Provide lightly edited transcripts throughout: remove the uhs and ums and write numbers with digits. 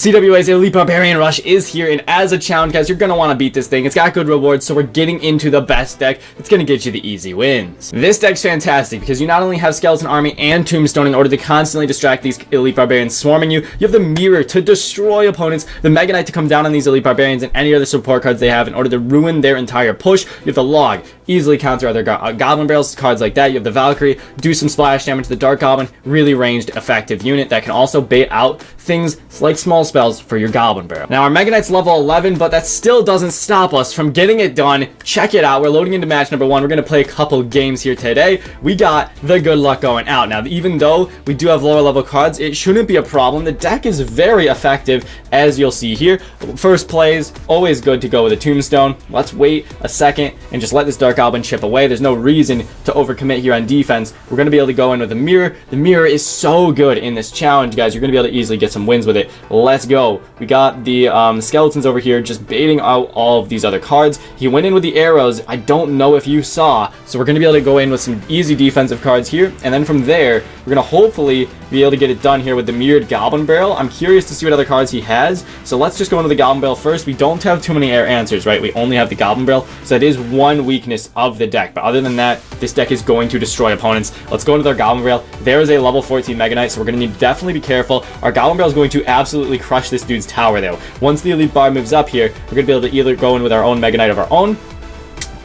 CWA'S Elite Barbarian Rush is here, and as a challenge, guys, you're going to want to beat this thing. It's got good rewards, so we're getting into the best deck. It's going to get you the easy wins. This deck's fantastic because you not only have Skeleton Army and Tombstone in order to constantly distract these Elite Barbarians swarming you, you have the Mirror to destroy opponents, the Mega Knight to come down on these Elite Barbarians, and any other support cards they have in order to ruin their entire push. You have the Log, easily counter other Goblin Barrels, cards like that. You have the Valkyrie, do some splash damage to the Dark Goblin, really ranged, effective unit that can also bait out things like small spells for your Goblin Barrel. Now, our Mega Knight's level 11, but that still doesn't stop us from getting it done. Check it out. We're loading into match number 1. We're going to play a couple games here today. We got the good luck going out. Now, even though we do have lower level cards, it shouldn't be a problem. The deck is very effective, as you'll see here. First plays, always good to go with a Tombstone. Let's wait a second and just let this Dark Goblin chip away. There's no reason to overcommit here on defense. We're going to be able to go in with a Mirror. The Mirror is so good in this challenge, guys. You're going to be able to easily get some wins with it. Let's go. We got the skeletons over here just baiting out all of these other cards. He went in with the arrows. I don't know if you saw. So we're going to be able to go in with some easy defensive cards here. And then from there, we're going to hopefully be able to get it done here with the mirrored Goblin Barrel. I'm curious to see what other cards he has. So let's just go into the Goblin Barrel first. We don't have too many answers, right? We only have the Goblin Barrel. So that is one weakness of the deck. But other than that, this deck is going to destroy opponents. Let's go into their Goblin Barrel. There is a level 14 Mega Knight, so we're going to need to definitely be careful. Our Goblin Barrel is going to absolutely crush this dude's tower, though. Once the Elite Barb moves up here, we're going to be able to either go in with our own Mega Knight of our own,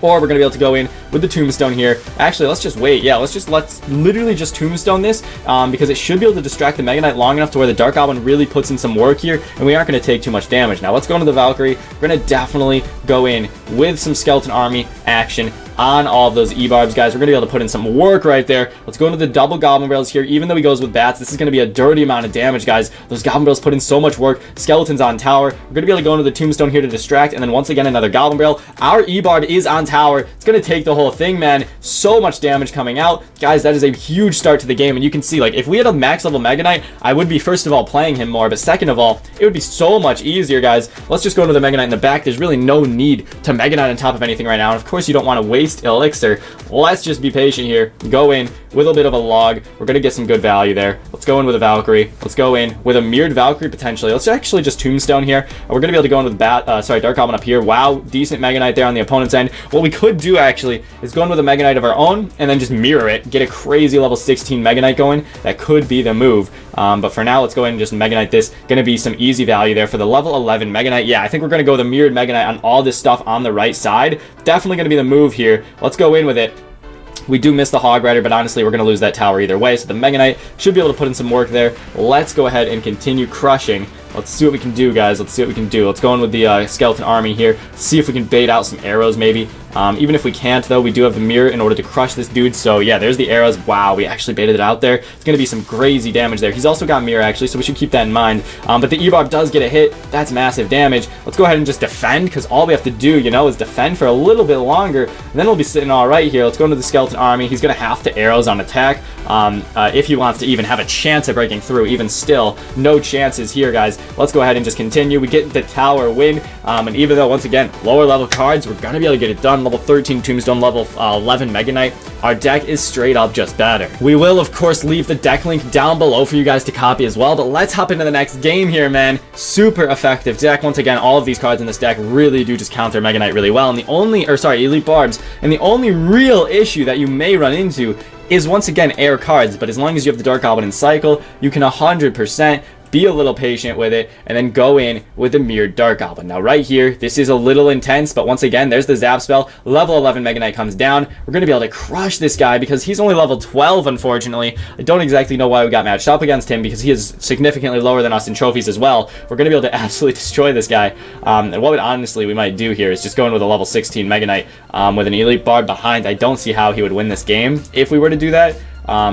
or we're going to be able to go in with the Tombstone here. Actually, let's just wait. Yeah, let's literally just Tombstone this because it should be able to distract the Mega Knight long enough to where the Dark Goblin really puts in some work here, and we aren't going to take too much damage. Now, let's go into the Valkyrie. We're going to definitely go in with some Skeleton Army action on all of those Ebarbs, guys. We're going to be able to put in some work right there. Let's go into the double Goblin Barrels here. Even though he goes with bats, this is going to be a dirty amount of damage, guys. Those Goblin Barrels put in so much work. Skeletons on tower. We're going to be able to go into the Tombstone here to distract, and then once again, another Goblin Barrel. Our Ebarb is on tower. It's going to take the whole thing, man. So much damage coming out. Guys, that is a huge start to the game, and you can see, like, if we had a max level Mega Knight, I would be, first of all, playing him more, but second of all, it would be so much easier, guys. Let's just go into the Mega Knight in the back. There's really no need to Mega Knight on top of anything right now, and of course, you don't want to waste Elixir. Let's just be patient here. Go in with a bit of a Log. We're going to get some good value there. Let's go in with a Valkyrie. Let's go in with a mirrored Valkyrie potentially. Let's actually just Tombstone here. We're going to be able to go in with Dark Goblin up here. Wow, decent Mega Knight there on the opponent's end. What we could do actually is go in with a Mega Knight of our own and then just mirror it. Get a crazy level 16 Mega Knight going. That could be the move. But for now, let's go in and just Mega Knight this. Going to be some easy value there for the level 11 Mega Knight. Yeah, I think we're going to go with a mirrored Mega Knight on all this stuff on the right side. Definitely going to be the move here. Let's go in with it. We do miss the Hog Rider, but honestly, we're going to lose that tower either way. So the Mega Knight should be able to put in some work there. Let's go ahead and continue crushing. Let's see what we can do, guys. Let's see what we can do. Let's go in with the Skeleton Army here. See if we can bait out some arrows, maybe. Even if we can't, though, we do have the mirror in order to crush this dude. So, yeah, there's the arrows. Wow, we actually baited it out there. It's going to be some crazy damage there. He's also got mirror, actually, so we should keep that in mind. But the Ebarb does get a hit. That's massive damage. Let's go ahead and just defend, because all we have to do, you know, is defend for a little bit longer. And then we'll be sitting all right here. Let's go into the Skeleton Army. He's going to have to arrows on attack if he wants to even have a chance of breaking through. Even still, no chances here, guys. Let's go ahead and just continue. We get the tower win. And even though, once again, lower level cards, we're going to be able to get it done. Level 13 Tombstone, level 11 Mega Knight. Our deck is straight up just better. We will, of course, leave the deck link down below for you guys to copy as well. But let's hop into the next game here, man. Super effective deck. Once again, all of these cards in this deck really do just counter Mega Knight really well. And the only, Elite Barbs. And the only real issue that you may run into is, once again, air cards. But as long as you have the Dark Goblin in cycle, you can 100% be a little patient with it, and then go in with the mirrored Dark Goblin. Now, right here, this is a little intense, but once again, there's the Zap spell. Level 11 Mega Knight comes down. We're going to be able to crush this guy because he's only level 12, unfortunately. I don't exactly know why we got matched up against him because he is significantly lower than us in trophies as well. We're going to be able to absolutely destroy this guy. And what we might do here is just go in with a level 16 Mega Knight with an Elite Barb behind. I don't see how he would win this game if we were to do that.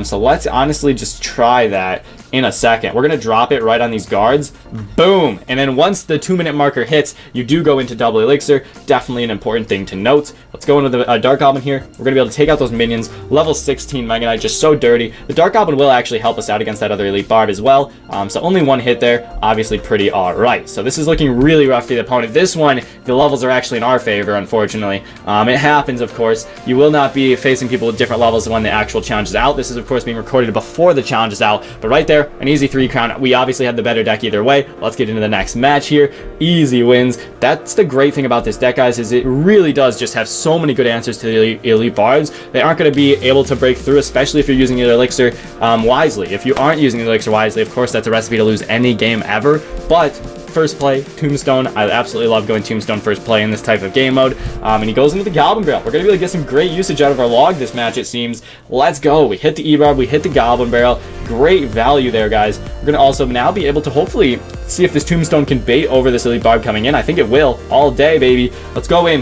So let's honestly just try that in a second. We're going to drop it right on these guards. Boom. And then once the 2-minute marker hits, you do go into double elixir. Definitely an important thing to note. Let's go into the Dark Goblin here. We're going to be able to take out those minions. Level 16 Mega Knight, just so dirty. The Dark Goblin will actually help us out against that other Elite Barb as well. So only one hit there. Obviously pretty alright. So this is looking really rough for the opponent. This one, the levels are actually in our favor, unfortunately. It happens, of course. You will not be facing people with different levels when the actual challenge is out. This is, of course, being recorded before the challenge is out. But right there, there, an easy 3 crown. We obviously had the better deck either way. Let's get into the next match here. Easy wins. That's the great thing about this deck, guys, is it really does just have so many good answers to the elite barbs. They aren't going to be able to break through, especially if you're using your elixir wisely. If you aren't using the elixir wisely, of course, that's a recipe to lose any game ever. But first play, Tombstone. I absolutely love going Tombstone first play in this type of game mode. And he goes into the Goblin Barrel. We're going to be able to get some great usage out of our log this match, it seems. Let's go. We hit the Ebarb. We hit the Goblin Barrel. Great value there, guys. We're going to also now be able to hopefully see if this Tombstone can bait over this elite barb coming in. I think it will. All day, baby. Let's go in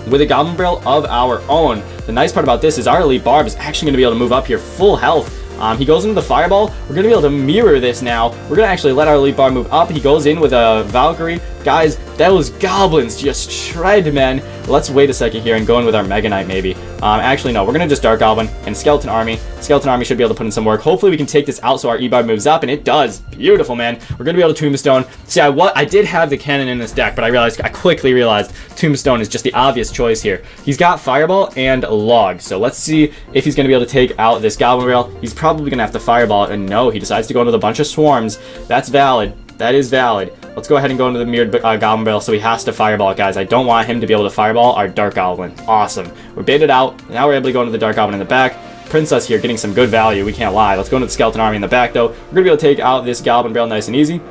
with a Goblin Barrel of our own. The nice part about this is our elite barb is actually going to be able to move up here full health. He goes into the Fireball. We're going to be able to mirror this now. We're going to actually let our elite bar move up. He goes in with a Valkyrie. Guys, those goblins just shred, man. Let's wait a second here and go in with our Mega Knight, maybe. Actually, no. We're going to just Dark Goblin and Skeleton Army. Skeleton Army should be able to put in some work. Hopefully, we can take this out so our Ebarb moves up, and it does. Beautiful, man. We're going to be able to Tombstone. See, I did have the Cannon in this deck, but I quickly realized Tombstone is just the obvious choice here. He's got Fireball and Log, so let's see if he's going to be able to take out this Goblin Barrel. He's probably going to have to Fireball it, and no, he decides to go into a bunch of Swarms. That's valid. That is valid. Let's go ahead and go into the mirrored Goblin Barrel, so he has to Fireball it, guys. I don't want him to be able to Fireball our Dark Goblin. Awesome. We're baited out. Now we're able to go into the Dark Goblin in the back. Princess here getting some good value. We can't lie. Let's go into the Skeleton Army in the back, though. We're going to be able to take out this Goblin Barrel nice and easy.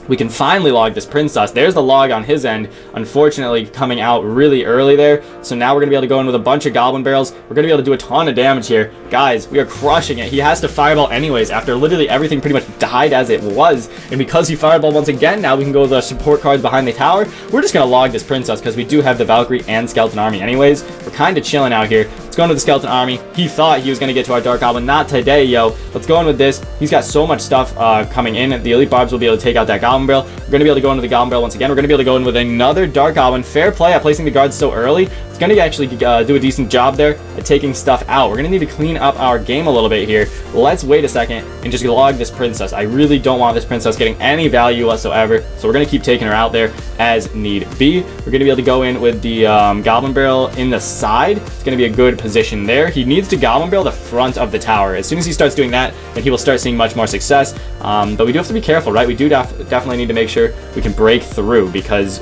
We can finally log this Princess. There's the log on his end, unfortunately coming out really early there. So now we're going to be able to go in with a bunch of Goblin Barrels. We're going to be able to do a ton of damage here. Guys, we are crushing it. He has to Fireball anyways after literally everything pretty much died as it was. And because he Fireballed once again, now we can go with the support cards behind the tower. We're just going to log this Princess because we do have the Valkyrie and Skeleton Army anyways. We're kind of chilling out here. Let's go into the Skeleton Army. He thought he was going to get to our Dark Goblin. Not today, yo. Let's go in with this. He's got so much stuff coming in. The Elite Barbs will be able to take out that Goblin Barrel. We're going to be able to go into the Goblin Barrel once again. We're going to be able to go in with another Dark Goblin. Fair play at placing the guards so early. It's going to actually do a decent job there at taking stuff out. We're going to need to clean up our game a little bit here. Let's wait a second and just log this Princess. I really don't want this Princess getting any value whatsoever. So we're going to keep taking her out there as need be. We're going to be able to go in with the Goblin Barrel in the side. It's going to be a good position there. He needs to Goblin Barrel the front of the tower. As soon as he starts doing that, then he will start seeing much more success. But we do have to be careful, right? We do definitely need to make sure we can break through because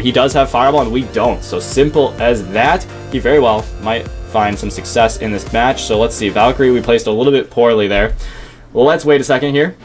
he does have Fireball and we don't. So simple as that. He very well might find some success in this match. So let's see. Valkyrie, we placed a little bit poorly there. Well, let's wait a second here.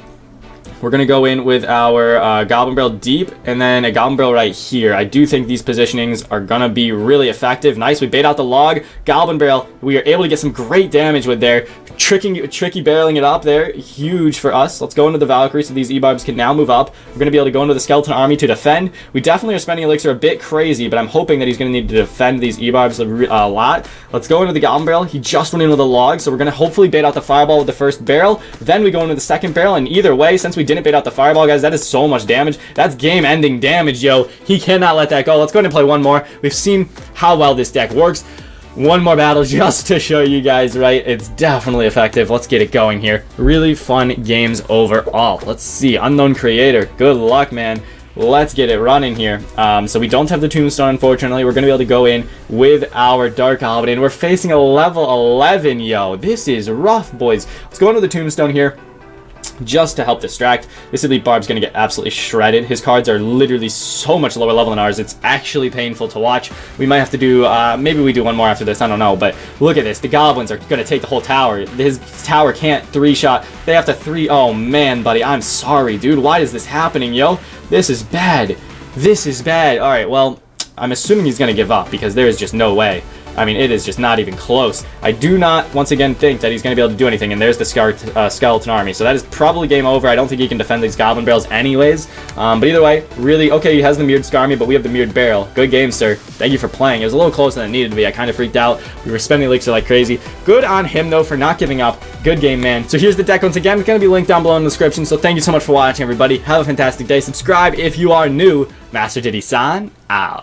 We're going to go in with our Goblin Barrel deep and then a Goblin Barrel right here. I do think these positionings are going to be really effective. Nice. We bait out the log. Goblin Barrel. We are able to get some great damage with there. Tricky barreling it up there. Huge for us. Let's go into the Valkyrie so these Ebarbs can now move up. We're going to be able to go into the Skeleton Army to defend. We definitely are spending Elixir a bit crazy, but I'm hoping that he's going to need to defend these Ebarbs a lot. Let's go into the Goblin Barrel. He just went in with a log, so we're going to hopefully bait out the Fireball with the first barrel. Then we go into the second barrel, and either way, since we didn't bait out the Fireball, guys, that is so much damage. That's game-ending damage, yo. He cannot let that go. Let's go ahead and play one more. We've seen how well this deck works. One more battle just to show you guys, right? It's definitely effective. Let's get it going here. Really fun games overall. Let's see. Unknown Creator. Good luck, man. Let's get it running here. So we don't have the Tombstone, unfortunately. We're going to be able to go in with our Dark Goblin. And we're facing a level 11, yo. This is rough, boys. Let's go into the Tombstone here. Just to help distract. This Elite Barb's going to get absolutely shredded. His cards are literally so much lower level than ours. It's actually painful to watch. We might have to do, maybe we do one more after this. I don't know. But look at this. The Goblins are going to take the whole tower. His tower can't three-shot. They have to Oh, man, buddy. I'm sorry, dude. Why is this happening, yo? This is bad. This is bad. All right, well, I'm assuming he's going to give up because there is just no way. I mean, it is just not even close. I do not, once again, think that he's going to be able to do anything. And there's the Skeleton Army. So that is probably game over. I don't think he can defend these Goblin Barrels anyways. But either way, really, okay, he has the mirrored Army, but we have the mirrored barrel. Good game, sir. Thank you for playing. It was a little closer than it needed to be. I kind of freaked out. We were spending Elixir like crazy. Good on him, though, for not giving up. Good game, man. So here's the deck once again. It's going to be linked down below in the description. So thank you so much for watching, everybody. Have a fantastic day. Subscribe if you are new. Master Diddy-san, out.